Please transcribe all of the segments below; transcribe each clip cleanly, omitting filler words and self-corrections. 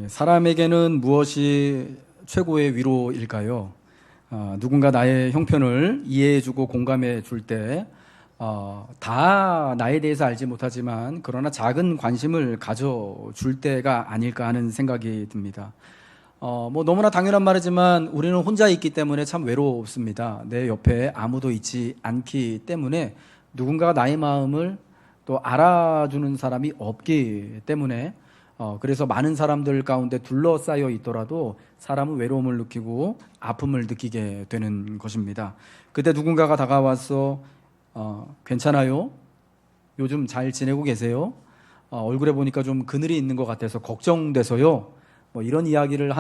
사람에게는 무엇이 최고의 위로일까요? 누군가 나의 형편을 이해해주고 공감해줄 때, 다 나에 대해서 알지 못하지만 그러나 작은 관심을 가져줄 때가 아닐까 하는 생각이 듭니다. 너무나 당연한 말이지만 우리는 혼자 있기 때문에 참 외롭습니다. 내 옆에 아무도 있지 않기 때문에 누군가가 나의 마음을 또 알아주는 사람이 없기 때문에 그래서 많은 사람들 가운데 둘러싸여 있더라도 사람은 외로움을 느끼고 아픔을 느끼게 되는 것입니다. 그때 누군가가 다가와서 괜찮아요? 요즘 잘 지내고 계세요? 얼굴에 보니까 좀 그늘이 있는 것 같아서 걱정돼서요. 이런 이야기를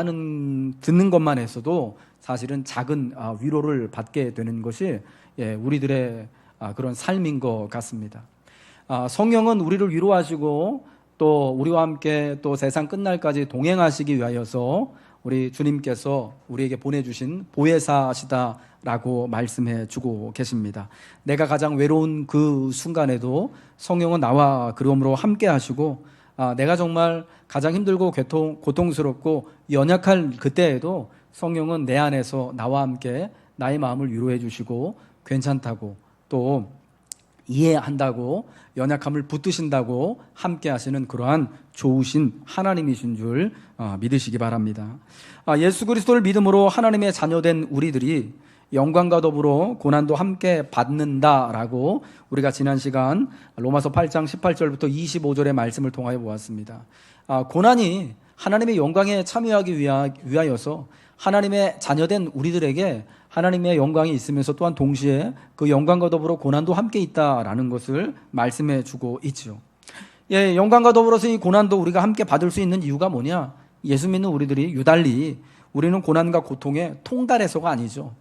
듣는 것만 해서도 사실은 작은 위로를 받게 되는 것이 우리들의 그런 삶인 것 같습니다. 성령은 우리를 위로하시고 또 우리와 함께 또 세상 끝날까지 동행하시기 위하여서 우리 주님께서 우리에게 보내주신 보혜사시다라고 말씀해 주고 계십니다. 내가 가장 외로운 그 순간에도 성령은 나와 그러므로 함께 하시고 내가 정말 가장 힘들고 고통스럽고 연약할 그때에도 성령은 내 안에서 나와 함께 나의 마음을 위로해 주시고 괜찮다고 또 이해한다고 연약함을 붙드신다고 함께 하시는 그러한 좋으신 하나님이신 줄 믿으시기 바랍니다. 예수 그리스도를 믿음으로 하나님의 자녀된 우리들이 영광과 더불어 고난도 함께 받는다라고 우리가 지난 시간 로마서 8장 18절부터 25절의 말씀을 통하여 보았습니다. 고난이 하나님의 영광에 참여하기 위하여서 하나님의 자녀된 우리들에게 하나님의 영광이 있으면서 또한 동시에 그 영광과 더불어 고난도 함께 있다라는 것을 말씀해 주고 있죠. 영광과 더불어서 이 고난도 우리가 함께 받을 수 있는 이유가 뭐냐? 예수 믿는 우리들이 유달리 우리는 고난과 고통에 통달해서가 아니죠.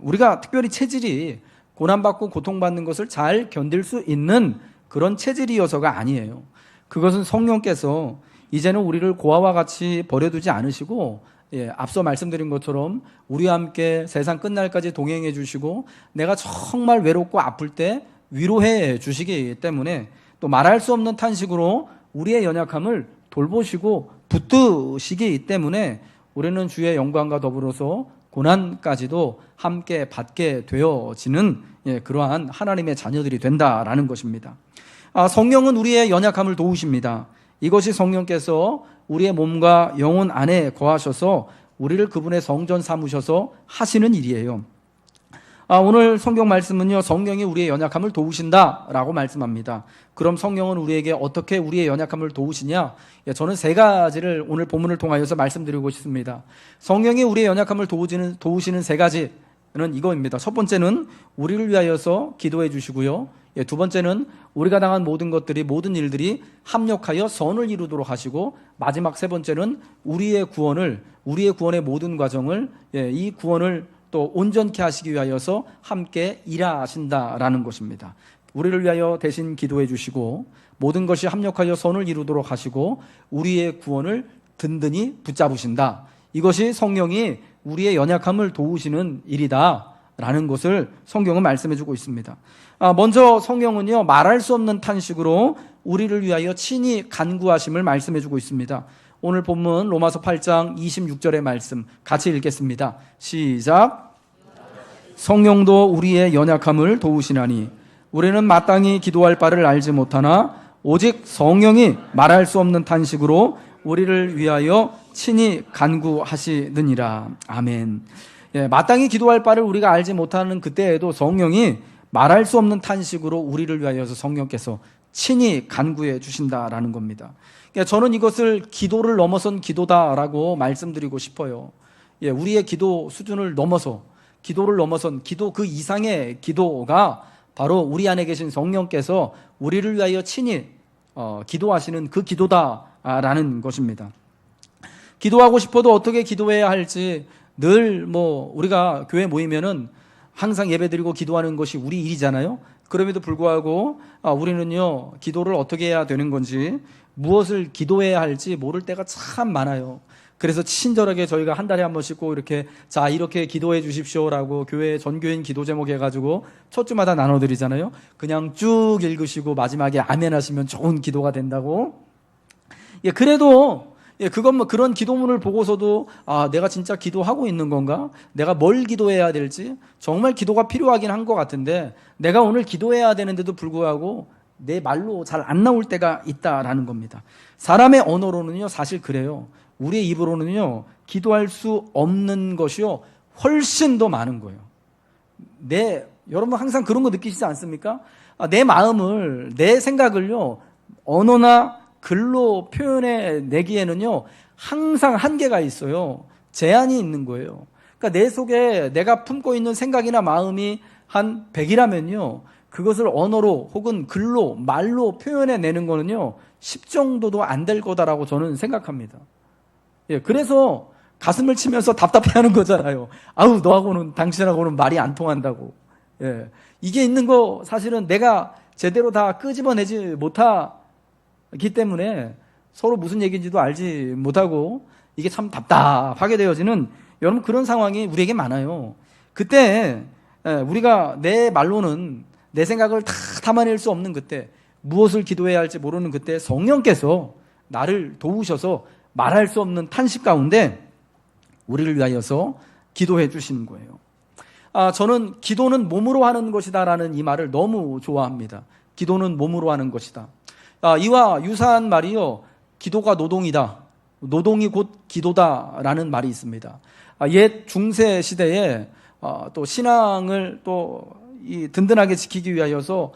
우리가 특별히 체질이 고난받고 고통받는 것을 잘 견딜 수 있는 그런 체질이어서가 아니에요. 그것은 성령께서 이제는 우리를 고아와 같이 버려두지 않으시고 앞서 말씀드린 것처럼 우리와 함께 세상 끝날까지 동행해 주시고 내가 정말 외롭고 아플 때 위로해 주시기 때문에 또 말할 수 없는 탄식으로 우리의 연약함을 돌보시고 붙드시기 때문에 우리는 주의 영광과 더불어서 고난까지도 함께 받게 되어지는 그러한 하나님의 자녀들이 된다라는 것입니다. 성령은 우리의 연약함을 도우십니다. 이것이 성령께서 우리의 몸과 영혼 안에 거하셔서 우리를 그분의 성전 삼으셔서 하시는 일이에요. 오늘 성경 말씀은요, 성령이 우리의 연약함을 도우신다라고 말씀합니다. 그럼 성령은 우리에게 어떻게 우리의 연약함을 도우시냐? 저는 세 가지를 오늘 본문을 통하여서 말씀드리고 싶습니다. 성령이 우리의 연약함을 도우시는 세 가지는 이거입니다. 첫 번째는 우리를 위하여서 기도해 주시고요. 두 번째는 우리가 당한 모든 일들이 합력하여 선을 이루도록 하시고, 마지막 세 번째는 우리의 구원의 모든 과정을, 이 구원을 또 온전케 하시기 위하여서 함께 일하신다라는 것입니다. 우리를 위하여 대신 기도해 주시고, 모든 것이 합력하여 선을 이루도록 하시고, 우리의 구원을 든든히 붙잡으신다. 이것이 성령이 우리의 연약함을 도우시는 일이다 라는 것을 성경은 말씀해 주고 있습니다. 먼저 성령은요, 말할 수 없는 탄식으로 우리를 위하여 친히 간구하심을 말씀해 주고 있습니다. 오늘 본문 로마서 8장 26절의 말씀 같이 읽겠습니다. 시작. 성령도 우리의 연약함을 도우시나니 우리는 마땅히 기도할 바를 알지 못하나 오직 성령이 말할 수 없는 탄식으로 우리를 위하여 친히 간구하시느니라. 아멘. 마땅히 기도할 바를 우리가 알지 못하는 그때에도 성령이 말할 수 없는 탄식으로 우리를 위하여서 성령께서 친히 간구해 주신다라는 겁니다. 저는 이것을 기도를 넘어선 기도다라고 말씀드리고 싶어요. 우리의 기도 수준을 넘어서 기도를 넘어선 기도 그 이상의 기도가 바로 우리 안에 계신 성령께서 우리를 위하여 친히 기도하시는 그 기도다라는 것입니다. 기도하고 싶어도 어떻게 기도해야 할지 늘 우리가 교회 모이면은 항상 예배드리고 기도하는 것이 우리 일이잖아요. 그럼에도 불구하고 우리는요, 기도를 어떻게 해야 되는 건지, 무엇을 기도해야 할지 모를 때가 참 많아요. 그래서 친절하게 저희가 한 달에 한 번씩 꼭 이렇게 기도해 주십시오라고 교회 전교인 기도 제목 해가지고 첫 주마다 나눠드리잖아요. 그냥 쭉 읽으시고 마지막에 아멘 하시면 좋은 기도가 된다고. 그래도 예, 그건 뭐 그런 기도문을 보고서도 내가 진짜 기도하고 있는 건가? 내가 뭘 기도해야 될지 정말 기도가 필요하긴 한 것 같은데 내가 오늘 기도해야 되는데도 불구하고 내 말로 잘 안 나올 때가 있다라는 겁니다. 사람의 언어로는요, 사실 그래요. 우리의 입으로는요, 기도할 수 없는 것이요, 훨씬 더 많은 거예요. 여러분 항상 그런 거 느끼시지 않습니까? 내 마음을, 내 생각을요, 언어나 글로 표현해 내기에는요, 항상 한계가 있어요. 제한이 있는 거예요. 그러니까 내 속에 내가 품고 있는 생각이나 마음이 한 100이라면요, 그것을 언어로 혹은 글로, 말로 표현해 내는 거는요, 10 정도도 안 될 거다라고 저는 생각합니다. 예, 그래서 가슴을 치면서 답답해 하는 거잖아요. 아우, 너하고는, 당신하고는 말이 안 통한다고. 예, 이게 있는 거 사실은 내가 제대로 다 끄집어내지 못하기 때문에 서로 무슨 얘기인지도 알지 못하고 이게 참 답답하게 되어지는 여러분 그런 상황이 우리에게 많아요. 그때 우리가 내 말로는 내 생각을 다 담아낼 수 없는 그때, 무엇을 기도해야 할지 모르는 그때 성령께서 나를 도우셔서 말할 수 없는 탄식 가운데 우리를 위하여서 기도해 주시는 거예요. 저는 기도는 몸으로 하는 것이다라는 이 말을 너무 좋아합니다. 기도는 몸으로 하는 것이다. 이와 유사한 말이요, 기도가 노동이다, 노동이 곧 기도다라는 말이 있습니다. 옛 중세 시대에 또 신앙을 또 든든하게 지키기 위하여서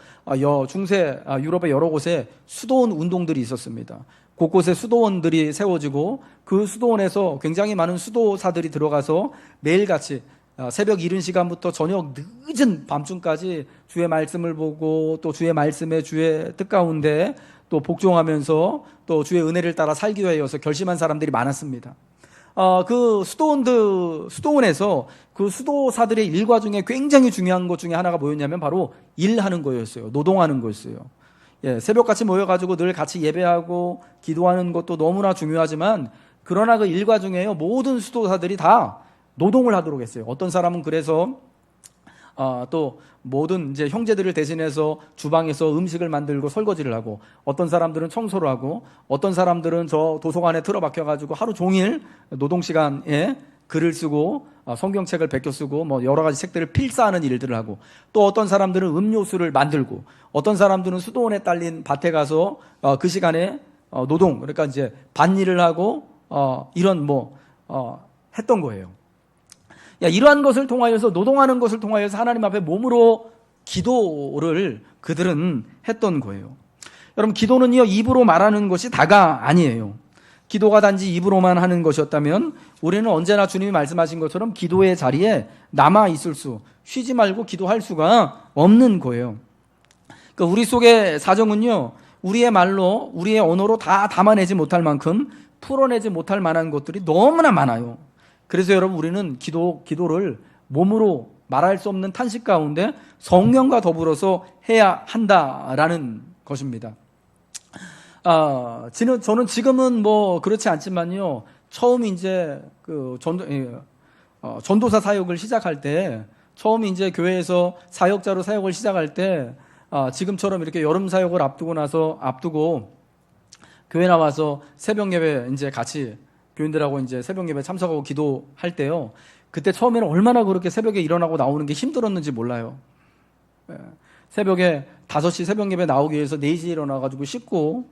중세 유럽의 여러 곳에 수도원 운동들이 있었습니다. 곳곳에 수도원들이 세워지고 그 수도원에서 굉장히 많은 수도사들이 들어가서 매일같이 새벽 이른 시간부터 저녁 늦은 밤중까지 주의 말씀을 보고 또 주의 말씀에 주의 뜻 가운데 또 복종하면서 또 주의 은혜를 따라 살기 위하여서 결심한 사람들이 많았습니다. 그 수도원에서 그 수도사들의 일과 중에 굉장히 중요한 것 중에 하나가 뭐였냐면 바로 일하는 거였어요. 노동하는 거였어요. 예, 새벽같이 모여가지고 늘 같이 예배하고 기도하는 것도 너무나 중요하지만 그러나 그 일과 중에요, 모든 수도사들이 다 노동을 하도록 했어요. 어떤 사람은 그래서 또 모든 이제 형제들을 대신해서 주방에서 음식을 만들고 설거지를 하고, 어떤 사람들은 청소를 하고, 어떤 사람들은 저 도서관에 틀어박혀 가지고 하루 종일 노동 시간에 글을 쓰고 성경책을 베껴 쓰고 뭐 여러 가지 책들을 필사하는 일들을 하고, 또 어떤 사람들은 음료수를 만들고, 어떤 사람들은 수도원에 딸린 밭에 가서 그 시간에 노동, 그러니까 이제 밭일을 하고 이런 했던 거예요. 이러한 것을 통하여서, 노동하는 것을 통하여서 하나님 앞에 몸으로 기도를 그들은 했던 거예요. 여러분, 기도는요, 입으로 말하는 것이 다가 아니에요. 기도가 단지 입으로만 하는 것이었다면 우리는 언제나 주님이 말씀하신 것처럼 기도의 자리에 남아 있을 쉬지 말고 기도할 수가 없는 거예요. 그러니까 우리 속의 사정은요, 우리의 말로, 우리의 언어로 다 담아내지 못할 만큼, 풀어내지 못할 만한 것들이 너무나 많아요. 그래서 여러분, 우리는 기도를 몸으로 말할 수 없는 탄식 가운데 성령과 더불어서 해야 한다라는 것입니다. 저는 지금은 그렇지 않지만요, 처음 이제 전도사 사역을 시작할 때, 처음 이제 교회에서 사역자로 사역을 시작할 때, 지금처럼 이렇게 여름 사역을 앞두고 교회 나와서 새벽 예배 이제 같이 교인들하고 이제 새벽 예배 참석하고 기도할 때요, 그때 처음에는 얼마나 그렇게 새벽에 일어나고 나오는 게 힘들었는지 몰라요. 새벽에 5시 새벽 예배 나오기 위해서 4시에 일어나가지고 씻고,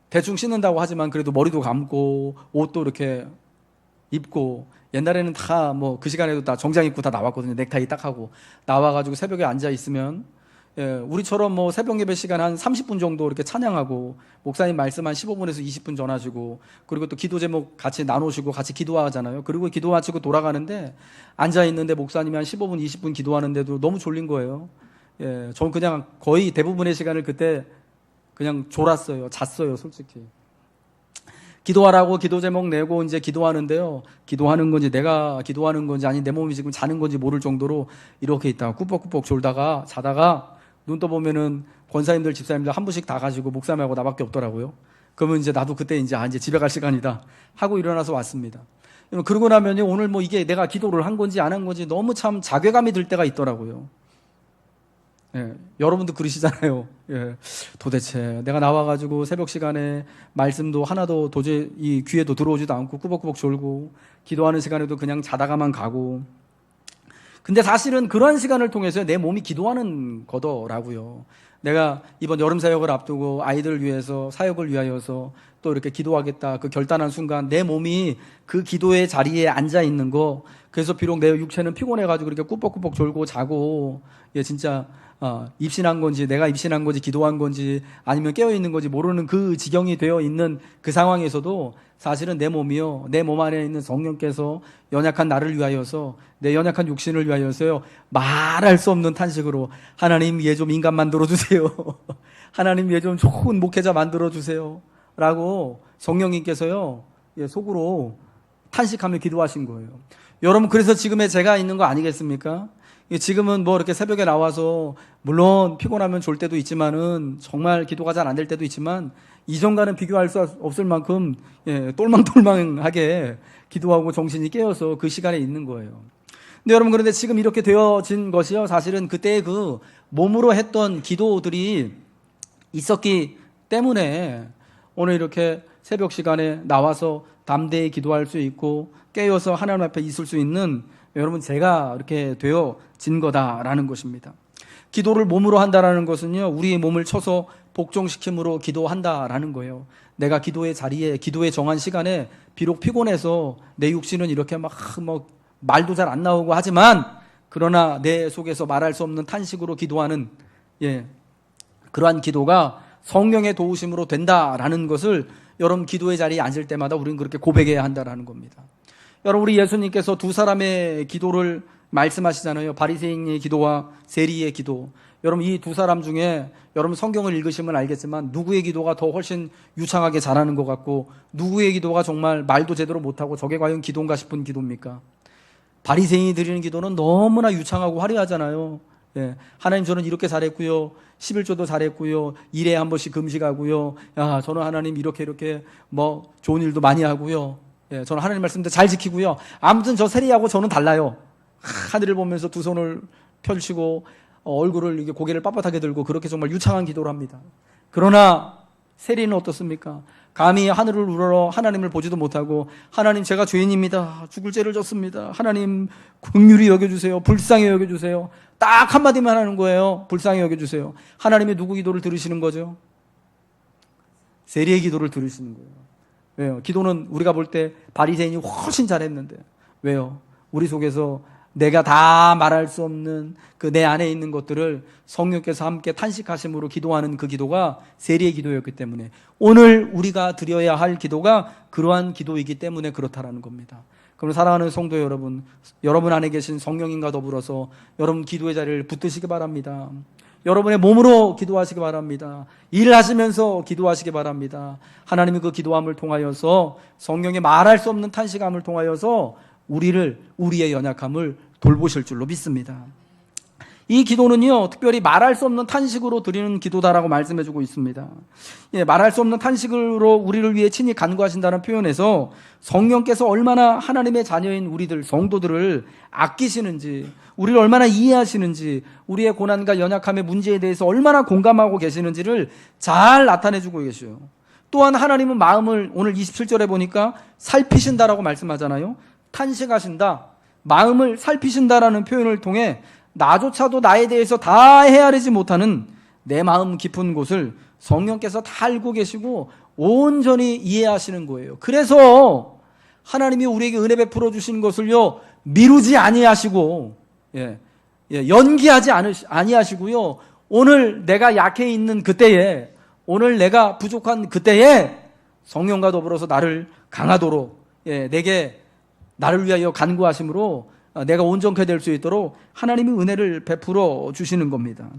대충 씻는다고 하지만 그래도 머리도 감고 옷도 이렇게 입고, 옛날에는 다 그 시간에도 다 정장 입고 다 나왔거든요. 넥타이 딱 하고 나와가지고 새벽에 앉아 있으면, 우리처럼 새벽 예배 시간 한 30분 정도 이렇게 찬양하고, 목사님 말씀 한 15분에서 20분 전하시고, 그리고 또 기도 제목 같이 나누시고 같이 기도하잖아요. 그리고 기도 마치고 돌아가는데 앉아 있는데 목사님이 한 15분, 20분 기도하는데도 너무 졸린 거예요. 저는 그냥 거의 대부분의 시간을 그때 그냥 졸았어요. 잤어요, 솔직히. 기도하라고 기도 제목 내고 이제 기도하는데요, 기도하는 건지 내가 기도하는 건지 아니 내 몸이 지금 자는 건지 모를 정도로 이렇게 있다가 꾸벅꾸벅 졸다가 자다가 눈 떠보면은 권사님들 집사님들 한 분씩 다 가지고 목사님하고 나밖에 없더라고요. 그러면 이제 나도 그때 이제 집에 갈 시간이다 하고 일어나서 왔습니다. 그러고 나면요, 오늘 이게 내가 기도를 한 건지 안 한 건지 너무 참 자괴감이 들 때가 있더라고요. 예, 여러분도 그러시잖아요. 예, 도대체 내가 나와가지고 새벽 시간에 말씀도 하나도 도저히 이 귀에도 들어오지도 않고 꾸벅꾸벅 졸고 기도하는 시간에도 그냥 자다가만 가고. 근데 사실은 그러한 시간을 통해서 내 몸이 기도하는 거더라고요. 내가 이번 여름 사역을 앞두고 아이들을 위해서 사역을 위하여서 또 이렇게 기도하겠다 그 결단한 순간 내 몸이 그 기도의 자리에 앉아 있는 거, 그래서 비록 내 육체는 피곤해가지고 이렇게 꾸벅꾸벅 졸고 자고, 예, 진짜 입신한 건지 내가 입신한 건지 기도한 건지 아니면 깨어 있는 건지 모르는 그 지경이 되어 있는 그 상황에서도 사실은 내 몸이요, 내 몸 안에 있는 성령께서 연약한 나를 위하여서, 내 연약한 육신을 위하여서요, 말할 수 없는 탄식으로 하나님 얘 좀 인간 만들어 주세요. 하나님 얘 좀 좋은 목회자 만들어 주세요. 라고 성령님께서요, 예, 속으로 탄식하며 기도하신 거예요. 여러분, 그래서 지금의 제가 있는 거 아니겠습니까? 지금은 뭐 이렇게 새벽에 나와서 물론 피곤하면 졸 때도 있지만은 정말 기도가 잘 안 될 때도 있지만 이전과는 비교할 수 없을 만큼, 예, 똘망똘망하게 기도하고 정신이 깨어서 그 시간에 있는 거예요. 근데 여러분, 그런데 지금 이렇게 되어진 것이요, 사실은 그때의 그 몸으로 했던 기도들이 있었기 때문에 오늘 이렇게 새벽 시간에 나와서 담대히 기도할 수 있고 깨어서 하나님 앞에 있을 수 있는, 여러분, 제가 이렇게 되어진 거다라는 것입니다. 기도를 몸으로 한다라는 것은요, 우리의 몸을 쳐서 복종시킴으로 기도한다라는 거예요. 내가 기도의 자리에, 기도의 정한 시간에 비록 피곤해서 내 육신은 이렇게 막 말도 잘 안 나오고 하지만, 그러나 내 속에서 말할 수 없는 탄식으로 기도하는, 예, 그러한 기도가 성령의 도우심으로 된다라는 것을 여러분, 기도의 자리에 앉을 때마다 우리는 그렇게 고백해야 한다라는 겁니다. 여러분, 우리 예수님께서 두 사람의 기도를 말씀하시잖아요. 바리새인의 기도와 세리의 기도. 여러분, 이 두 사람 중에 여러분 성경을 읽으시면 알겠지만 누구의 기도가 더 훨씬 유창하게 잘하는 것 같고 누구의 기도가 정말 말도 제대로 못하고 저게 과연 기도인가 싶은 기도입니까? 바리새인이 드리는 기도는 너무나 유창하고 화려하잖아요. 예, 하나님, 저는 이렇게 잘했고요, 11조도 잘했고요, 일에 한 번씩 금식하고요, 야, 저는 하나님 이렇게 뭐 좋은 일도 많이 하고요, 예, 저는 하나님 말씀도 잘 지키고요. 아무튼 저 세리하고 저는 달라요. 하늘을 보면서 두 손을 펼치고 얼굴을 이게 고개를 빳빳하게 들고 그렇게 정말 유창한 기도를 합니다. 그러나 세리는 어떻습니까? 감히 하늘을 우러러 하나님을 보지도 못하고, 하나님, 제가 죄인입니다. 죽을 죄를 졌습니다. 하나님, 긍휼히 여겨주세요. 불쌍히 여겨주세요. 딱 한마디만 하는 거예요. 불쌍히 여겨주세요. 하나님의 누구 기도를 들으시는 거죠? 세리의 기도를 들으시는 거예요. 왜요? 기도는 우리가 볼 때 바리새인이 훨씬 잘했는데, 왜요? 우리 속에서 내가 다 말할 수 없는 그 내 안에 있는 것들을 성령께서 함께 탄식하심으로 기도하는 그 기도가 세리의 기도였기 때문에, 오늘 우리가 드려야 할 기도가 그러한 기도이기 때문에 그렇다라는 겁니다. 그럼 사랑하는 성도 여러분, 여러분 안에 계신 성령님과 더불어서 여러분 기도의 자리를 붙드시기 바랍니다. 여러분의 몸으로 기도하시기 바랍니다. 일을 하시면서 기도하시기 바랍니다. 하나님이 그 기도함을 통하여서, 성령의 말할 수 없는 탄식함을 통하여서 우리의 연약함을 돌보실 줄로 믿습니다. 이 기도는요, 특별히 말할 수 없는 탄식으로 드리는 기도다라고 말씀해주고 있습니다. 예, 말할 수 없는 탄식으로 우리를 위해 친히 간구하신다는 표현에서 성령께서 얼마나 하나님의 자녀인 우리들, 성도들을 아끼시는지, 우리를 얼마나 이해하시는지, 우리의 고난과 연약함의 문제에 대해서 얼마나 공감하고 계시는지를 잘 나타내주고 계셔요. 또한 하나님은 마음을, 오늘 27절에 보니까 살피신다라고 말씀하잖아요. 탄식하신다, 마음을 살피신다라는 표현을 통해 나조차도 나에 대해서 다 헤아리지 못하는 내 마음 깊은 곳을 성령께서 다 알고 계시고 온전히 이해하시는 거예요. 그래서 하나님이 우리에게 은혜 베풀어 주신 것을요, 미루지 아니하시고, 연기하지 아니하시고요, 오늘 내가 약해 있는 그때에, 오늘 내가 부족한 그때에 성령과 더불어서 나를 강하도록, 내게 나를 위하여 간구하심으로 내가 온전케 될 수 있도록 하나님이 은혜를 베풀어 주시는 겁니다.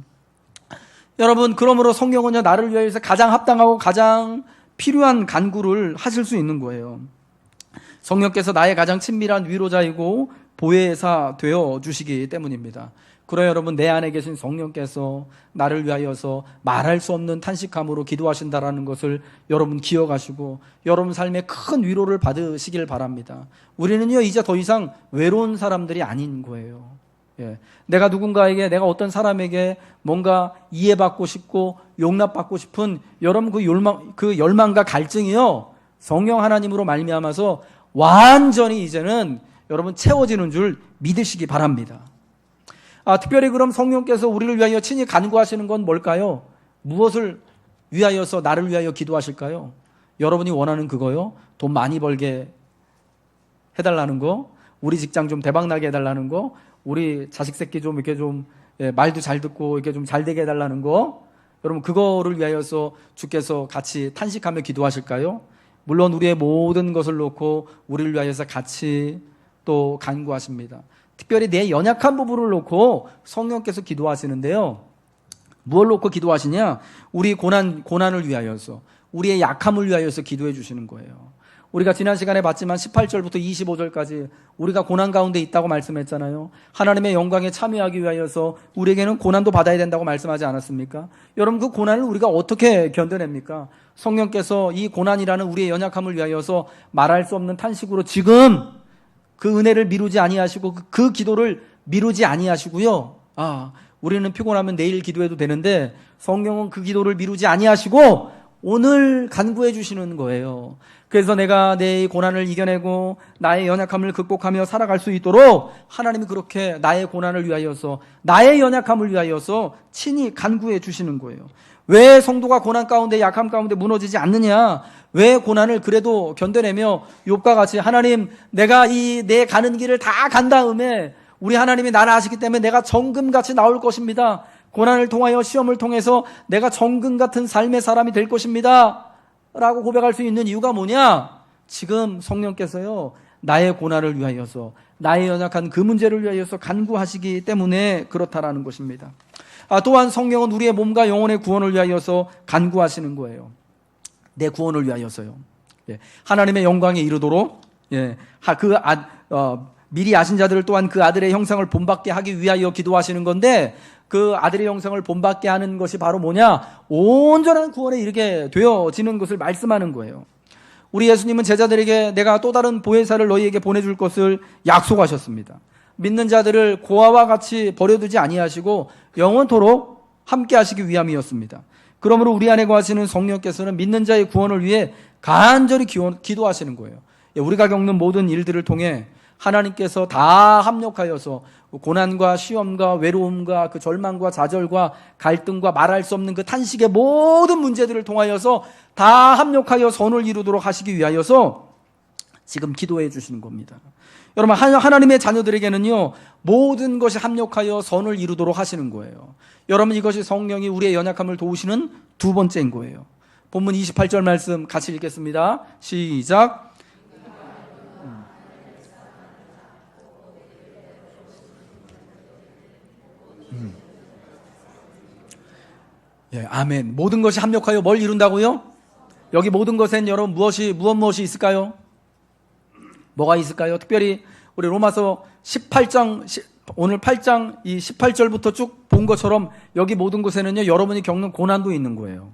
여러분, 그러므로 성령은요, 나를 위해서 가장 합당하고 가장 필요한 간구를 하실 수 있는 거예요. 성령께서 나의 가장 친밀한 위로자이고 보혜사 되어 주시기 때문입니다. 그러나 여러분, 내 안에 계신 성령께서 나를 위하여서 말할 수 없는 탄식함으로 기도하신다라는 것을 여러분 기억하시고 여러분 삶에 큰 위로를 받으시길 바랍니다. 우리는요, 이제 더 이상 외로운 사람들이 아닌 거예요. 예. 내가 누군가에게, 내가 어떤 사람에게 뭔가 이해받고 싶고 용납받고 싶은 여러분 그 열망과 갈증이요, 성령 하나님으로 말미암아서 완전히 이제는 여러분 채워지는 줄 믿으시기 바랍니다. 특별히 그럼 성령께서 우리를 위하여 친히 간구하시는 건 뭘까요? 무엇을 위하여서 나를 위하여 기도하실까요? 여러분이 원하는 그거요? 돈 많이 벌게 해달라는 거, 우리 직장 좀 대박나게 해달라는 거, 우리 자식 새끼 좀 이렇게 좀 말도 잘 듣고 이렇게 좀 잘 되게 해달라는 거, 여러분 그거를 위하여서 주께서 같이 탄식하며 기도하실까요? 물론 우리의 모든 것을 놓고 우리를 위하여서 같이 또 간구하십니다. 특별히 내 연약한 부분을 놓고 성령께서 기도하시는데요, 무엇을 놓고 기도하시냐? 우리 고난을 위하여서, 우리의 약함을 위하여서 기도해 주시는 거예요. 우리가 지난 시간에 봤지만 18절부터 25절까지 우리가 고난 가운데 있다고 말씀했잖아요. 하나님의 영광에 참여하기 위하여서 우리에게는 고난도 받아야 된다고 말씀하지 않았습니까? 여러분 그 고난을 우리가 어떻게 견뎌냅니까? 성령께서 이 고난이라는 우리의 연약함을 위하여서 말할 수 없는 탄식으로 지금 그 은혜를 미루지 아니하시고 그 기도를 미루지 아니하시고요. 우리는 피곤하면 내일 기도해도 되는데 성령은 그 기도를 미루지 아니하시고 오늘 간구해 주시는 거예요. 그래서 내가 내 고난을 이겨내고 나의 연약함을 극복하며 살아갈 수 있도록 하나님이 그렇게 나의 고난을 위하여서, 나의 연약함을 위하여서 친히 간구해 주시는 거예요. 왜 성도가 고난 가운데, 약함 가운데 무너지지 않느냐? 왜 고난을 그래도 견뎌내며 욥과 같이 하나님, 내가 내 가는 길을 다 간 다음에 우리 하나님이 나를 아시기 때문에 내가 정금같이 나올 것입니다. 고난을 통하여, 시험을 통해서 내가 정금 같은 삶의 사람이 될 것입니다 라고 고백할 수 있는 이유가 뭐냐? 지금 성령께서요, 나의 고난을 위하여서, 나의 연약한 그 문제를 위하여서 간구하시기 때문에 그렇다라는 것입니다. 또한 성령은 우리의 몸과 영혼의 구원을 위하여서 간구하시는 거예요. 내 구원을 위하여서요. 하나님의 영광에 이르도록, 미리 아신 자들을 또한 그 아들의 형상을 본받게 하기 위하여 기도하시는 건데, 그 아들의 형상을 본받게 하는 것이 바로 뭐냐? 온전한 구원에 이르게 되어지는 것을 말씀하는 거예요. 우리 예수님은 제자들에게 내가 또 다른 보혜사를 너희에게 보내줄 것을 약속하셨습니다. 믿는 자들을 고아와 같이 버려두지 아니하시고 영원토록 함께 하시기 위함이었습니다. 그러므로 우리 안에 거하시는 성령께서는 믿는 자의 구원을 위해 간절히 기도하시는 거예요. 우리가 겪는 모든 일들을 통해 하나님께서 다 합력하여서 고난과 시험과 외로움과 그 절망과 좌절과 갈등과 말할 수 없는 그 탄식의 모든 문제들을 통하여서 다 합력하여 선을 이루도록 하시기 위하여서 지금 기도해 주시는 겁니다. 여러분, 하나님의 자녀들에게는요, 모든 것이 합력하여 선을 이루도록 하시는 거예요. 여러분, 이것이 성령이 우리의 연약함을 도우시는 두 번째인 거예요. 본문 28절 말씀 같이 읽겠습니다. 시작. 아멘. 모든 것이 합력하여 뭘 이룬다고요? 여기 모든 것엔 여러분 무엇이 있을까요? 뭐가 있을까요? 특별히 우리 로마서 18장, 오늘 8장 이 18절부터 쭉 본 것처럼 여기 모든 곳에는요, 여러분이 겪는 고난도 있는 거예요.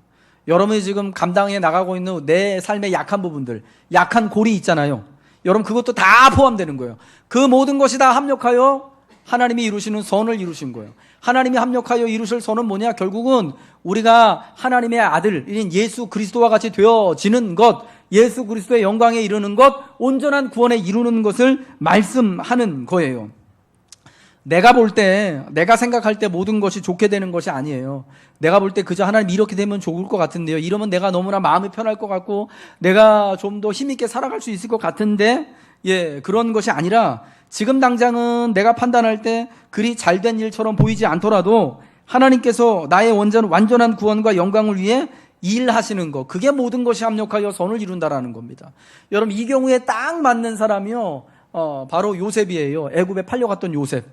여러분이 지금 감당해 나가고 있는 내 삶의 약한 부분들, 약한 골이 있잖아요. 여러분 그것도 다 포함되는 거예요. 그 모든 것이 다 합력하여 하나님이 이루시는 선을 이루신 거예요. 하나님이 합력하여 이루실 선은 뭐냐? 결국은 우리가 하나님의 아들인 예수 그리스도와 같이 되어지는 것, 예수 그리스도의 영광에 이르는 것, 온전한 구원에 이루는 것을 말씀하는 거예요. 내가 볼 때, 내가 생각할 때 모든 것이 좋게 되는 것이 아니에요. 내가 볼 때 그저 하나님 이렇게 되면 좋을 것 같은데요. 이러면 내가 너무나 마음이 편할 것 같고 내가 좀 더 힘있게 살아갈 수 있을 것 같은데, 그런 것이 아니라 지금 당장은 내가 판단할 때 그리 잘된 일처럼 보이지 않더라도 하나님께서 나의 완전한 구원과 영광을 위해 일하시는 것, 그게 모든 것이 합력하여 선을 이룬다라는 겁니다. 여러분, 이 경우에 딱 맞는 사람이요, 바로 요셉이에요. 애굽에 팔려갔던 요셉.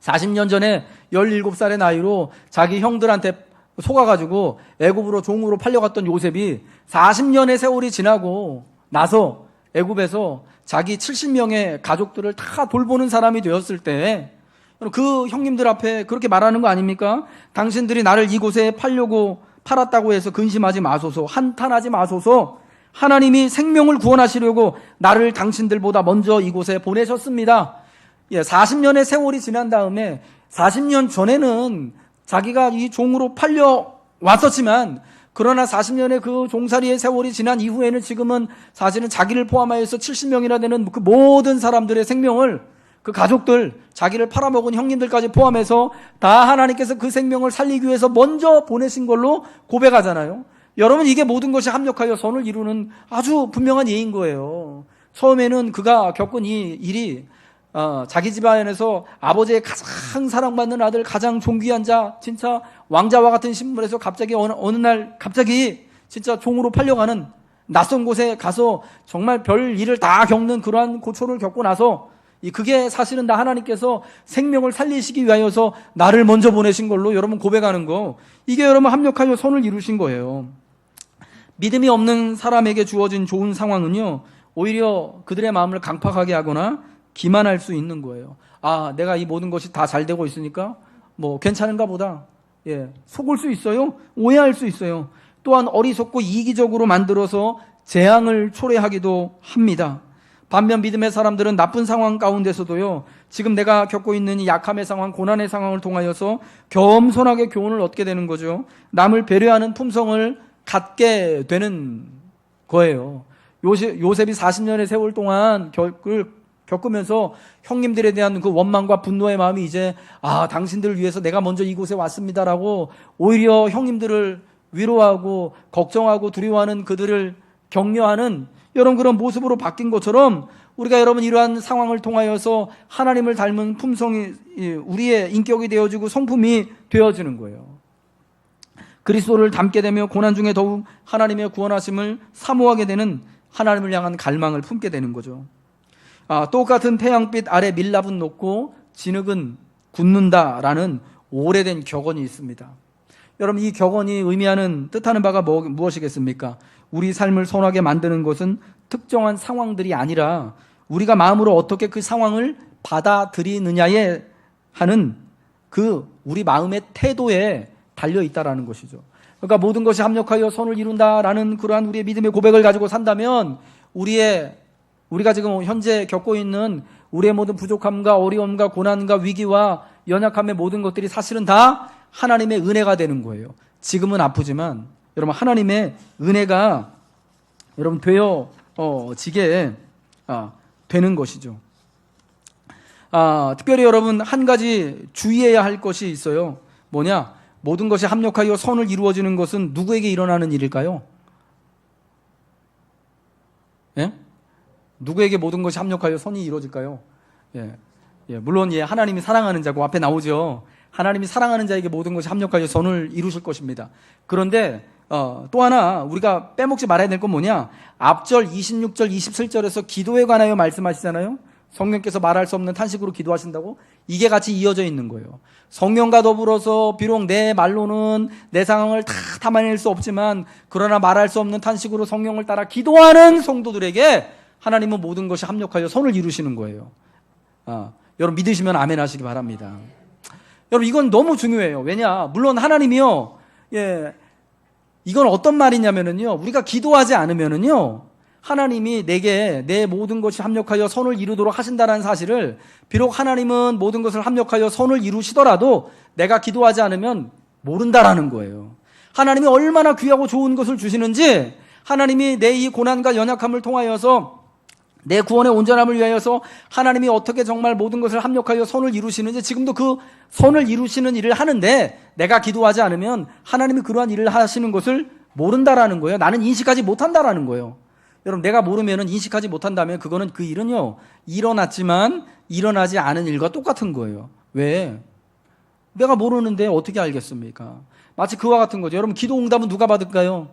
40년 전에 17살의 나이로 자기 형들한테 속아가지고 애굽으로 종으로 팔려갔던 요셉이 40년의 세월이 지나고 나서 애굽에서 자기 70명의 가족들을 다 돌보는 사람이 되었을 때 그 형님들 앞에 그렇게 말하는 거 아닙니까? 당신들이 나를 이곳에 팔았다고 해서 근심하지 마소서, 한탄하지 마소서. 하나님이 생명을 구원하시려고 나를 당신들보다 먼저 이곳에 보내셨습니다. 40년의 세월이 지난 다음에 40년 전에는 자기가 이 종으로 팔려 왔었지만 그러나 40년의 그 종살이의 세월이 지난 이후에는 지금은 사실은 자기를 포함하여서 70명이나 되는 그 모든 사람들의 생명을 그 가족들, 자기를 팔아먹은 형님들까지 포함해서 다 하나님께서 그 생명을 살리기 위해서 먼저 보내신 걸로 고백하잖아요. 여러분, 이게 모든 것이 합력하여 선을 이루는 아주 분명한 예인 거예요. 처음에는 그가 겪은 이 일이 자기 집안에서 아버지의 가장 사랑받는 아들, 가장 존귀한 자, 진짜 왕자와 같은 신분에서 갑자기 어느 날 갑자기 진짜 종으로 팔려가는 낯선 곳에 가서 정말 별 일을 다 겪는 그러한 고초를 겪고 나서 그게 사실은 나 하나님께서 생명을 살리시기 위하여서 나를 먼저 보내신 걸로 여러분 고백하는 거, 이게 여러분 합력하여 선을 이루신 거예요. 믿음이 없는 사람에게 주어진 좋은 상황은요, 오히려 그들의 마음을 강팍하게 하거나 기만할 수 있는 거예요. 내가 이 모든 것이 다 잘 되고 있으니까 뭐 괜찮은가 보다. 속을 수 있어요. 오해할 수 있어요. 또한 어리석고 이기적으로 만들어서 재앙을 초래하기도 합니다. 반면 믿음의 사람들은 나쁜 상황 가운데서도요, 지금 내가 겪고 있는 이 약함의 상황, 고난의 상황을 통하여서 겸손하게 교훈을 얻게 되는 거죠. 남을 배려하는 품성을 갖게 되는 거예요. 요셉이 40년의 세월 동안 겪으면서 형님들에 대한 그 원망과 분노의 마음이 이제 당신들을 위해서 내가 먼저 이곳에 왔습니다라고 오히려 형님들을 위로하고 걱정하고 두려워하는 그들을 격려하는 여러분 그런 모습으로 바뀐 것처럼 우리가 여러분 이러한 상황을 통하여서 하나님을 닮은 품성이 우리의 인격이 되어지고 성품이 되어지는 거예요. 그리스도를 닮게 되며 고난 중에 더욱 하나님의 구원하심을 사모하게 되는 하나님을 향한 갈망을 품게 되는 거죠. 똑같은 태양빛 아래 밀랍은 녹고 진흙은 굳는다라는 오래된 격언이 있습니다. 여러분, 이 격언이 의미하는 뜻하는 바가 무엇이겠습니까? 우리 삶을 선하게 만드는 것은 특정한 상황들이 아니라 우리가 마음으로 어떻게 그 상황을 받아들이느냐에 하는 그 우리 마음의 태도에 달려 있다라는 것이죠. 그러니까 모든 것이 합력하여 선을 이룬다라는 그러한 우리의 믿음의 고백을 가지고 산다면 우리가 지금 현재 겪고 있는 우리의 모든 부족함과 어려움과 고난과 위기와 연약함의 모든 것들이 사실은 다 하나님의 은혜가 되는 거예요. 지금은 아프지만 여러분 하나님의 은혜가 여러분 되어지게 되는 것이죠. 특별히 여러분 한 가지 주의해야 할 것이 있어요. 뭐냐? 모든 것이 합력하여 선을 이루어지는 것은 누구에게 일어나는 일일까요? 예? 누구에게 모든 것이 합력하여 선이 이루어질까요? 물론 하나님이 사랑하는 자고 앞에 나오죠. 하나님이 사랑하는 자에게 모든 것이 합력하여 선을 이루실 것입니다. 그런데 또 하나 우리가 빼먹지 말아야 될 건 뭐냐? 앞절 26절 27절에서 기도에 관하여 말씀하시잖아요. 성령께서 말할 수 없는 탄식으로 기도하신다고? 이게 같이 이어져 있는 거예요. 성령과 더불어서 비록 내 말로는 내 상황을 다 담아낼 수 없지만 그러나 말할 수 없는 탄식으로 성령을 따라 기도하는 성도들에게 하나님은 모든 것이 합력하여 선을 이루시는 거예요. 여러분 믿으시면 아멘 하시기 바랍니다. 여러분 이건 너무 중요해요. 왜냐? 물론 하나님이요. 이건 어떤 말이냐면은요. 우리가 기도하지 않으면은요. 하나님이 내게 내 모든 것이 합력하여 선을 이루도록 하신다는 사실을 비록 하나님은 모든 것을 합력하여 선을 이루시더라도 내가 기도하지 않으면 모른다라는 거예요. 하나님이 얼마나 귀하고 좋은 것을 주시는지 하나님이 내 이 고난과 연약함을 통하여서 내 구원의 온전함을 위하여서 하나님이 어떻게 정말 모든 것을 합력하여 선을 이루시는지 지금도 그 선을 이루시는 일을 하는데 내가 기도하지 않으면 하나님이 그러한 일을 하시는 것을 모른다라는 거예요. 나는 인식하지 못한다라는 거예요. 여러분 내가 모르면 인식하지 못한다면 그거는 그 일은요 일어났지만 일어나지 않은 일과 똑같은 거예요. 왜? 내가 모르는데 어떻게 알겠습니까? 마치 그와 같은 거죠. 여러분 기도 응답은 누가 받을까요?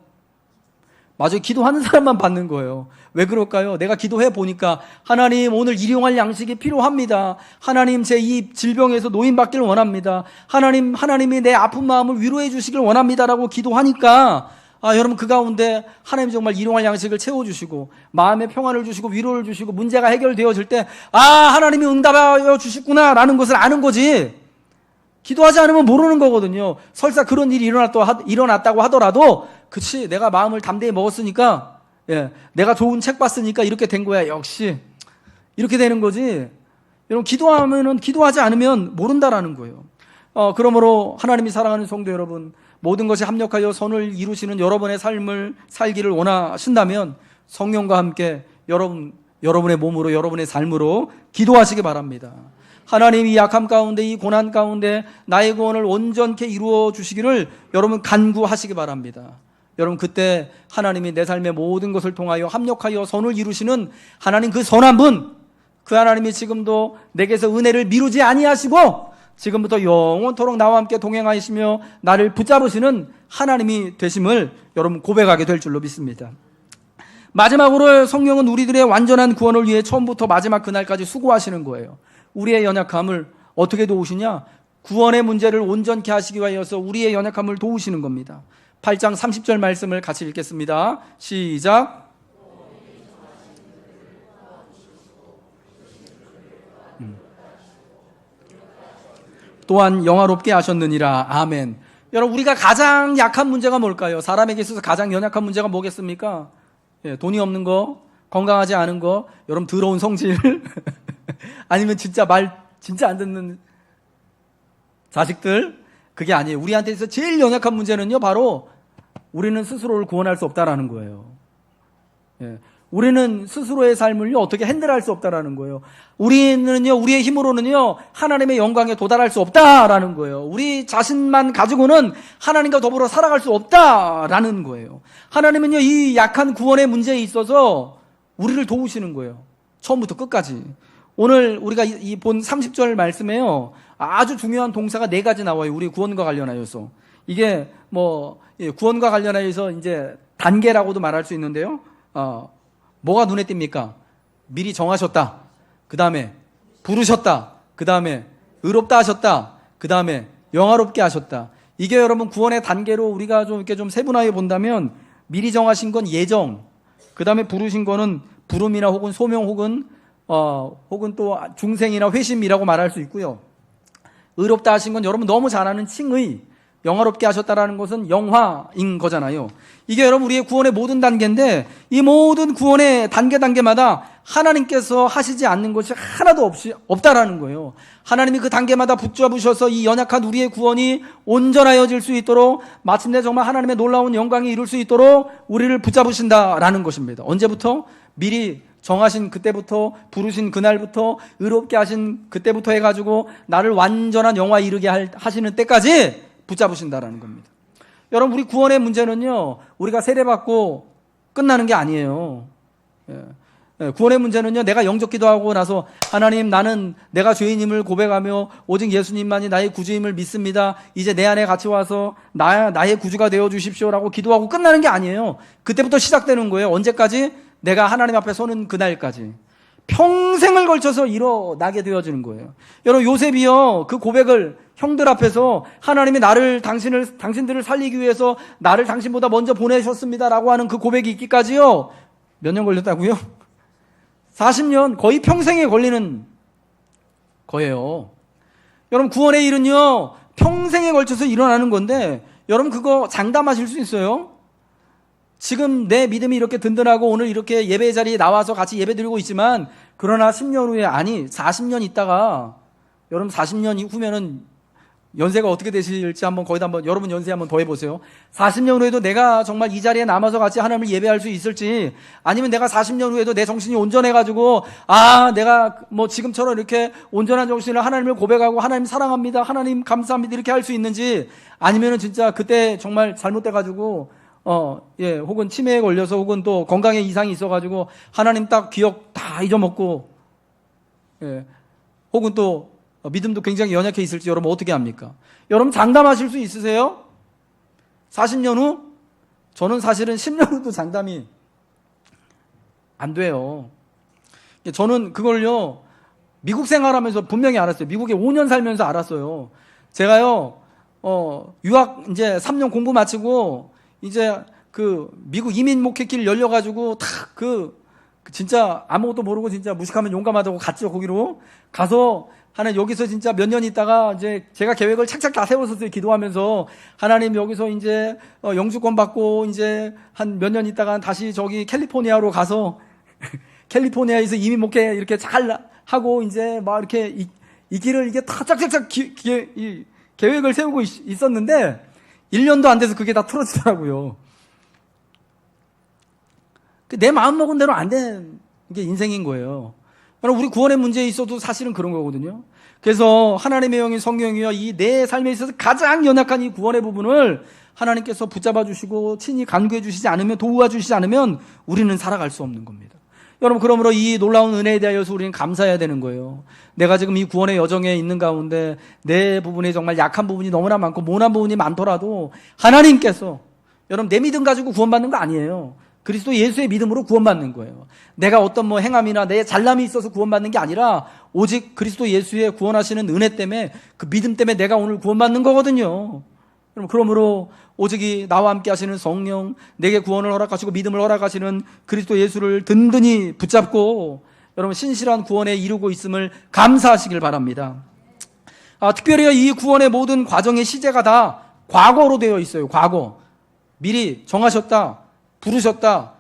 맞아요. 기도하는 사람만 받는 거예요. 왜 그럴까요? 내가 기도해 보니까 하나님 오늘 일용할 양식이 필요합니다. 하나님 제 이 질병에서 노인받기를 원합니다. 하나님이 내 아픈 마음을 위로해 주시길 원합니다라고 기도하니까 여러분 그 가운데 하나님 정말 일용할 양식을 채워주시고 마음의 평안을 주시고 위로를 주시고 문제가 해결되어질 때 하나님이 응답하여 주셨구나 라는 것을 아는 거지 기도하지 않으면 모르는 거거든요. 설사 그런 일이 일어났다고 하더라도 그치 내가 마음을 담대히 먹었으니까 내가 좋은 책 봤으니까 이렇게 된 거야. 역시 이렇게 되는 거지. 여러분, 기도하면은, 기도하지 않으면 모른다라는 거예요. 그러므로 하나님이 사랑하는 성도 여러분, 모든 것이 합력하여 선을 이루시는 여러분의 삶을 살기를 원하신다면 성령과 함께 여러분의 몸으로, 여러분의 삶으로 기도하시기 바랍니다. 하나님이 이 약함 가운데, 이 고난 가운데 나의 구원을 온전케 이루어 주시기를 여러분 간구하시기 바랍니다. 여러분, 그때 하나님이 내 삶의 모든 것을 통하여 합력하여 선을 이루시는 하나님, 그 선한 분, 그 하나님이 지금도 내게서 은혜를 미루지 아니하시고 지금부터 영원토록 나와 함께 동행하시며 나를 붙잡으시는 하나님이 되심을 여러분 고백하게 될 줄로 믿습니다. 마지막으로 성령은 우리들의 완전한 구원을 위해 처음부터 마지막 그날까지 수고하시는 거예요. 우리의 연약함을 어떻게 도우시냐? 구원의 문제를 온전케 하시기 위하여서 우리의 연약함을 도우시는 겁니다. 8장 30절 말씀을 같이 읽겠습니다. 시작. 또한 영화롭게 하셨느니라. 아멘. 여러분, 우리가 가장 약한 문제가 뭘까요? 사람에게 있어서 가장 연약한 문제가 뭐겠습니까? 돈이 없는 거, 건강하지 않은 거, 여러분 더러운 성질 아니면 진짜 안 듣는 자식들, 그게 아니에요. 우리한테 있어서 제일 연약한 문제는요, 바로 우리는 스스로를 구원할 수 없다라는 거예요. 우리는 스스로의 삶을요, 어떻게 핸들할 수 없다라는 거예요. 우리는요, 우리의 힘으로는요, 하나님의 영광에 도달할 수 없다라는 거예요. 우리 자신만 가지고는 하나님과 더불어 살아갈 수 없다라는 거예요. 하나님은요, 이 약한 구원의 문제에 있어서 우리를 도우시는 거예요. 처음부터 끝까지. 오늘 우리가 이 본 30절 말씀에요, 아주 중요한 동사가 4가지 나와요. 우리 구원과 관련하여서. 이게 구원과 관련하여서 이제 단계라고도 말할 수 있는데요. 뭐가 눈에 띕니까? 미리 정하셨다. 그 다음에 부르셨다. 그 다음에 의롭다 하셨다. 그 다음에 영화롭게 하셨다. 이게 여러분 구원의 단계로 우리가 좀 이렇게 좀 세분화해 본다면, 미리 정하신 건 예정, 그 다음에 부르신 거는 부름이나 혹은 소명 혹은 또 중생이나 회심이라고 말할 수 있고요. 의롭다 하신 건 여러분 너무 잘 아는 칭의, 영화롭게 하셨다라는 것은 영화인 거잖아요. 이게 여러분 우리의 구원의 모든 단계인데, 이 모든 구원의 단계마다 하나님께서 하시지 않는 것이 하나도 없다라는 거예요. 하나님이 그 단계마다 붙잡으셔서 이 연약한 우리의 구원이 온전하여질 수 있도록, 마침내 정말 하나님의 놀라운 영광이 이룰 수 있도록 우리를 붙잡으신다라는 것입니다. 언제부터? 미리 정하신 그때부터, 부르신 그날부터, 의롭게 하신 그때부터 해가지고 나를 완전한 영화에 이르게 하시는 때까지 붙잡으신다라는 겁니다. 여러분, 우리 구원의 문제는요, 우리가 세례받고 끝나는 게 아니에요. 구원의 문제는요, 내가 영접 기도하고 나서 하나님, 나는 내가 죄인임을 고백하며 오직 예수님만이 나의 구주임을 믿습니다. 이제 내 안에 같이 와서 나의 구주가 되어 주십시오라고 기도하고 끝나는 게 아니에요. 그때부터 시작되는 거예요. 언제까지? 내가 하나님 앞에 서는 그날까지. 평생을 걸쳐서 일어나게 되어지는 거예요. 여러분, 요셉이요, 그 고백을 형들 앞에서 하나님이 당신들을 살리기 위해서 나를 당신보다 먼저 보내셨습니다라고 하는 그 고백이 있기까지요, 몇 년 걸렸다고요? 40년, 거의 평생에 걸리는 거예요. 여러분, 구원의 일은요, 평생에 걸쳐서 일어나는 건데, 여러분 그거 장담하실 수 있어요? 지금 내 믿음이 이렇게 든든하고 오늘 이렇게 예배 자리에 나와서 같이 예배 드리고 있지만, 그러나 10년 후에, 아니 40년 있다가, 여러분 40년 후면은 연세가 어떻게 되실지 거기다 여러분 연세 한번 더 해보세요. 40년 후에도 내가 정말 이 자리에 남아서 같이 하나님을 예배할 수 있을지, 아니면 내가 40년 후에도 내 정신이 온전해가지고, 내가 지금처럼 이렇게 온전한 정신으로 하나님을 고백하고 하나님 사랑합니다, 하나님 감사합니다 이렇게 할 수 있는지, 아니면은 진짜 그때 정말 잘못돼가지고 혹은 치매에 걸려서 혹은 또 건강에 이상이 있어가지고 하나님 딱 기억 다 잊어먹고, 혹은 또 믿음도 굉장히 연약해 있을지 여러분 어떻게 합니까? 여러분 장담하실 수 있으세요? 40년 후? 저는 사실은 10년 후도 장담이 안 돼요. 저는 그걸요, 미국 생활하면서 분명히 알았어요. 미국에 5년 살면서 알았어요. 제가요, 유학 이제 3년 공부 마치고 이제 그 미국 이민 목회길 열려가지고 진짜 아무것도 모르고 진짜 무식하면 용감하다고 갔죠. 거기로 가서 여기서 진짜 몇 년 있다가 이제 제가 계획을 착착 다 세웠었어요. 기도하면서 하나님 여기서 이제 영주권 받고 이제 한 몇 년 있다가 다시 저기 캘리포니아로 가서 캘리포니아에서 이민 목회 이렇게 잘 하고 이제 막 이렇게 이 길을 이게 다 짝짝짝 계획을 세우고 있었는데 1년도 안 돼서 그게 다 틀어지더라고요. 내 마음 먹은 대로 안 된 게 인생인 거예요. 우리 구원의 문제에 있어도 사실은 그런 거거든요. 그래서 하나님의 영이 성령이여 이 내 삶에 있어서 가장 연약한 이 구원의 부분을 하나님께서 붙잡아 주시고 친히 간구해 주시지 않으면, 도와 주시지 않으면 우리는 살아갈 수 없는 겁니다. 여러분, 그러므로 이 놀라운 은혜에 대하여서 우리는 감사해야 되는 거예요. 내가 지금 이 구원의 여정에 있는 가운데 내 부분에 정말 약한 부분이 너무나 많고 모난 부분이 많더라도 하나님께서, 여러분, 내 믿음 가지고 구원받는 거 아니에요. 그리스도 예수의 믿음으로 구원받는 거예요. 내가 어떤 행함이나 내 잘남이 있어서 구원받는 게 아니라 오직 그리스도 예수의 구원하시는 은혜 때문에, 그 믿음 때문에 내가 오늘 구원받는 거거든요. 그러므로 오직 이 나와 함께 하시는 성령, 내게 구원을 허락하시고 믿음을 허락하시는 그리스도 예수를 든든히 붙잡고 여러분 신실한 구원에 이루고 있음을 감사하시길 바랍니다. 특별히 이 구원의 모든 과정의 시제가 다 과거로 되어 있어요. 과거. 미리 정하셨다, 부르셨다,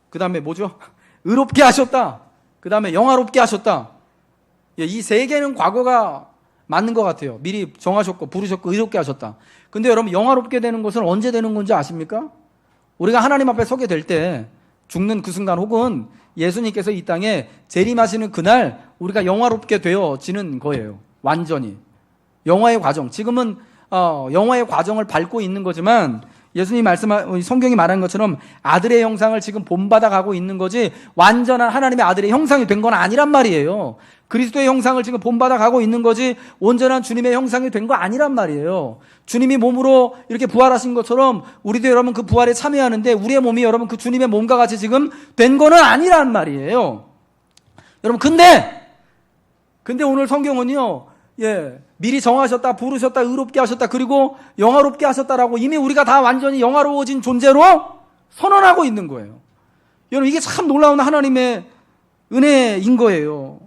그 다음에 뭐죠? 의롭게 하셨다, 그 다음에 영화롭게 하셨다. 이 세 개는 과거가 맞는 것 같아요. 미리 정하셨고 부르셨고 의롭게 하셨다. 근데 여러분, 영화롭게 되는 것은 언제 되는 건지 아십니까? 우리가 하나님 앞에 서게 될 때, 죽는 그 순간, 혹은 예수님께서 이 땅에 재림하시는 그날 우리가 영화롭게 되어지는 거예요. 완전히 영화의 과정. 지금은 영화의 과정을 밟고 있는 거지만 예수님이 성경이 말하는 것처럼 아들의 형상을 지금 본받아 가고 있는 거지 완전한 하나님의 아들의 형상이 된 건 아니란 말이에요. 그리스도의 형상을 지금 본받아 가고 있는 거지 온전한 주님의 형상이 된 거 아니란 말이에요. 주님이 몸으로 이렇게 부활하신 것처럼 우리도 여러분 그 부활에 참여하는데 우리의 몸이 여러분 그 주님의 몸과 같이 지금 된 거는 아니란 말이에요. 여러분, 근데 오늘 성경은요, 미리 정하셨다, 부르셨다, 의롭게 하셨다, 그리고 영화롭게 하셨다라고 이미 우리가 다 완전히 영화로워진 존재로 선언하고 있는 거예요. 여러분, 이게 참 놀라운 하나님의 은혜인 거예요.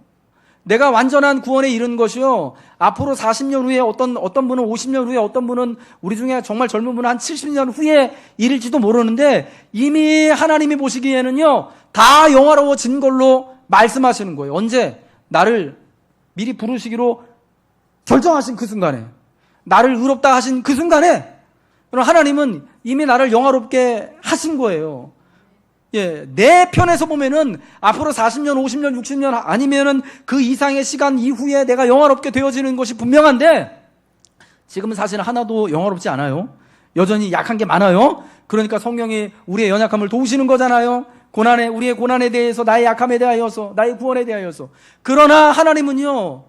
내가 완전한 구원에 이른 것이요, 앞으로 40년 후에 어떤 분은 50년 후에, 어떤 분은 우리 중에 정말 젊은 분은 한 70년 후에 이를지도 모르는데 이미 하나님이 보시기에는요 다 영화로워진 걸로 말씀하시는 거예요. 언제? 나를 미리 부르시기로 결정하신 그 순간에, 나를 의롭다 하신 그 순간에 하나님은 이미 나를 영화롭게 하신 거예요. 내 편에서 보면은 앞으로 40년, 50년, 60년 아니면은 그 이상의 시간 이후에 내가 영화롭게 되어지는 것이 분명한데 지금은 사실 하나도 영화롭지 않아요. 여전히 약한 게 많아요. 그러니까 성령이 우리의 연약함을 도우시는 거잖아요. 우리의 고난에 대해서, 나의 약함에 대하여서, 나의 구원에 대하여서. 그러나 하나님은요,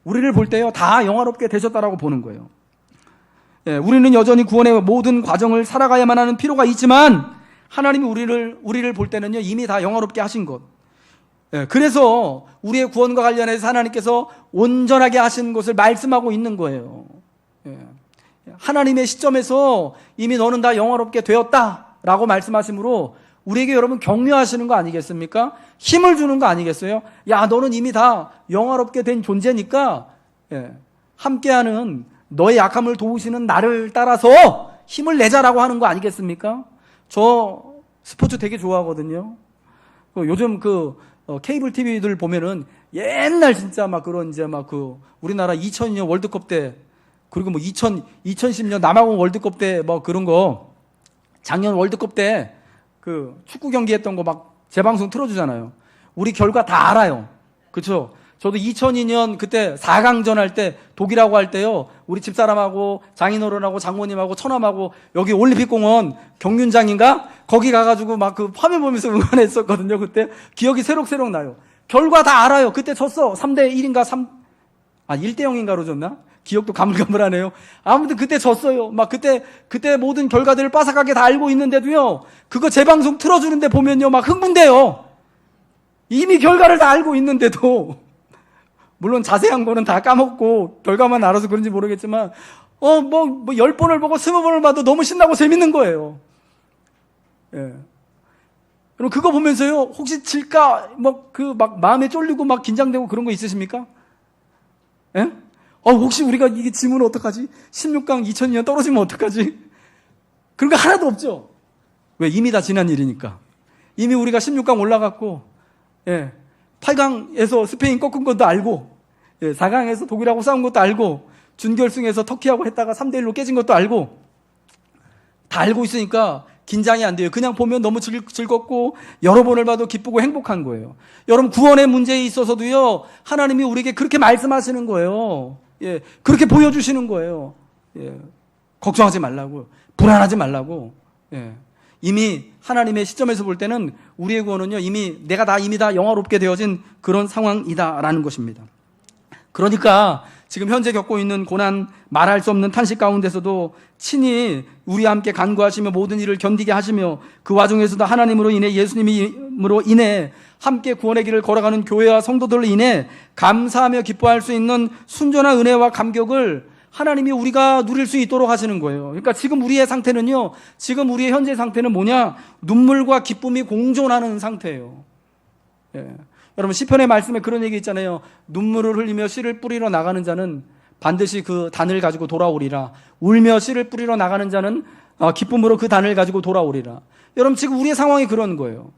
우리를 볼 때요 다 영화롭게 되셨다라고 보는 거예요. 우리는 여전히 구원의 모든 과정을 살아가야만 하는 필요가 있지만 하나님이 우리를 볼 때는요 이미 다 영화롭게 하신 것. 그래서 우리의 구원과 관련해서 하나님께서 온전하게 하신 것을 말씀하고 있는 거예요. 하나님의 시점에서 이미 너는 다 영화롭게 되었다라고 말씀하시므로 우리에게 여러분 격려하시는 거 아니겠습니까? 힘을 주는 거 아니겠어요? 야, 너는 이미 다 영화롭게 된 존재니까 함께하는 너의 약함을 도우시는 나를 따라서 힘을 내자라고 하는 거 아니겠습니까? 저 스포츠 되게 좋아하거든요. 요즘 케이블 TV들 보면은 옛날 진짜 막 그런 이제 막 우리나라 2002년 월드컵 때, 그리고 2010년 남아공 월드컵 때 뭐 그런 거, 작년 월드컵 때 축구 경기 했던 거 막 재방송 틀어주잖아요. 우리 결과 다 알아요. 그렇죠? 저도 2002년 그때 4강전 할 때, 독일하고 할 때요, 우리 집사람하고 장인어른하고 장모님하고 처남하고 여기 올림픽공원 경륜장인가? 거기 가가지고 막 화면 보면서 응원했었거든요. 그때 기억이 새록새록 나요. 결과 다 알아요. 그때 졌어. 3대1인가 1대0인가로 졌나? 기억도 가물가물하네요. 아무튼 그때 졌어요. 막 그때 모든 결과들을 빠삭하게 다 알고 있는데도요, 그거 재방송 틀어주는데 보면요, 막 흥분돼요. 이미 결과를 다 알고 있는데도. 물론 자세한 거는 다 까먹고 결과만 알아서 그런지 모르겠지만 10번을 보고 20번을 봐도 너무 신나고 재밌는 거예요. 그럼 그거 보면서요, 혹시 질까 막 마음에 쫄리고 막 긴장되고 그런 거 있으십니까? 혹시 우리가 이게 지면 어떡하지? 16강 2002년 떨어지면 어떡하지? 그런 거 하나도 없죠. 왜? 이미 다 지난 일이니까. 이미 우리가 16강 올라갔고, 8강에서 스페인 꺾은 것도 알고, 4강에서 독일하고 싸운 것도 알고, 준결승에서 터키하고 했다가 3대1로 깨진 것도 알고, 다 알고 있으니까 긴장이 안 돼요. 그냥 보면 너무 즐겁고 여러 번을 봐도 기쁘고 행복한 거예요. 여러분, 구원의 문제에 있어서도요, 하나님이 우리에게 그렇게 말씀하시는 거예요. 그렇게 보여주시는 거예요. 걱정하지 말라고, 불안하지 말라고. 이미 하나님의 시점에서 볼 때는 우리의 구원은요, 이미 다 영화롭게 되어진 그런 상황이다라는 것입니다. 그러니까 지금 현재 겪고 있는 고난, 말할 수 없는 탄식 가운데서도 친히 우리와 함께 간구하시며 모든 일을 견디게 하시며 그 와중에서도 하나님으로 인해, 예수님으로 인해 함께 구원의 길을 걸어가는 교회와 성도들로 인해 감사하며 기뻐할 수 있는 순전한 은혜와 감격을 하나님이 우리가 누릴 수 있도록 하시는 거예요. 그러니까 지금 우리의 상태는요, 지금 우리의 현재 상태는 뭐냐? 눈물과 기쁨이 공존하는 상태예요. 여러분, 시편의 말씀에 그런 얘기 있잖아요. 눈물을 흘리며 씨를 뿌리러 나가는 자는 반드시 그 단을 가지고 돌아오리라. 울며 씨를 뿌리러 나가는 자는 기쁨으로 그 단을 가지고 돌아오리라. 여러분, 지금 우리의 상황이 그런 거예요.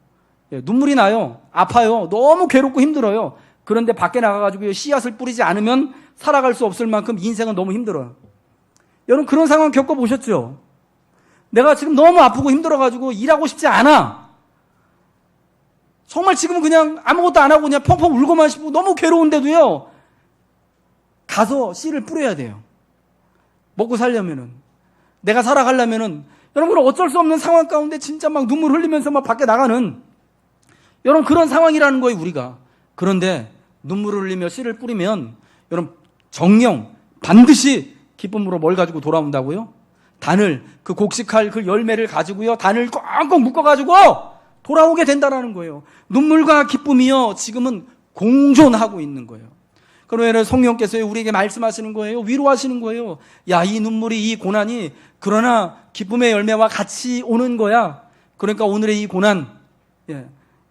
눈물이 나요. 아파요. 너무 괴롭고 힘들어요. 그런데 밖에 나가가지고 씨앗을 뿌리지 않으면 살아갈 수 없을 만큼 인생은 너무 힘들어요. 여러분, 그런 상황 겪어보셨죠? 내가 지금 너무 아프고 힘들어가지고 일하고 싶지 않아. 정말 지금은 그냥 아무것도 안 하고 그냥 펑펑 울고만 싶고 너무 괴로운데도요, 가서 씨를 뿌려야 돼요. 먹고 살려면은, 내가 살아가려면은. 여러분, 어쩔 수 없는 상황 가운데 진짜 막 눈물 흘리면서 막 밖에 나가는, 여러분, 그런 상황이라는 거예요, 우리가. 그런데 눈물을 흘리며 씨를 뿌리면 여러분, 정령 반드시 기쁨으로 뭘 가지고 돌아온다고요? 단을, 그 곡식할 그 열매를 가지고요, 단을 꽁꽁 묶어가지고 돌아오게 된다는 거예요. 눈물과 기쁨이요, 지금은 공존하고 있는 거예요. 그러면 성령께서 우리에게 말씀하시는 거예요. 위로하시는 거예요. 야, 이 눈물이, 이 고난이 그러나 기쁨의 열매와 같이 오는 거야. 그러니까 오늘의 이 고난,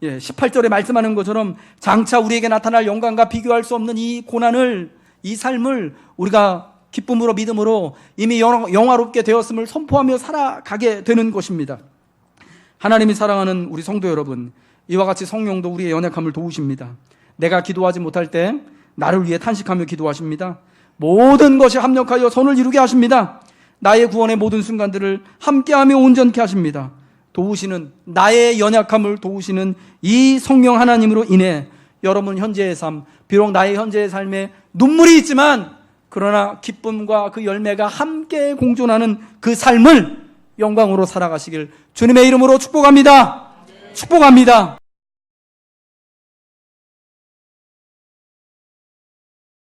18절에 말씀하는 것처럼 장차 우리에게 나타날 영광과 비교할 수 없는 이 고난을, 이 삶을 우리가 기쁨으로, 믿음으로 이미 영화롭게 되었음을 선포하며 살아가게 되는 것입니다. 하나님이 사랑하는 우리 성도 여러분, 이와 같이 성령도 우리의 연약함을 도우십니다. 내가 기도하지 못할 때 나를 위해 탄식하며 기도하십니다. 모든 것이 합력하여 선을 이루게 하십니다. 나의 구원의 모든 순간들을 함께하며 온전케 하십니다. 도우시는, 나의 연약함을 도우시는 이 성령 하나님으로 인해 여러분 현재의 삶, 비록 나의 현재의 삶에 눈물이 있지만 그러나 기쁨과 그 열매가 함께 공존하는 그 삶을 영광으로 살아가시길 주님의 이름으로 축복합니다. 축복합니다.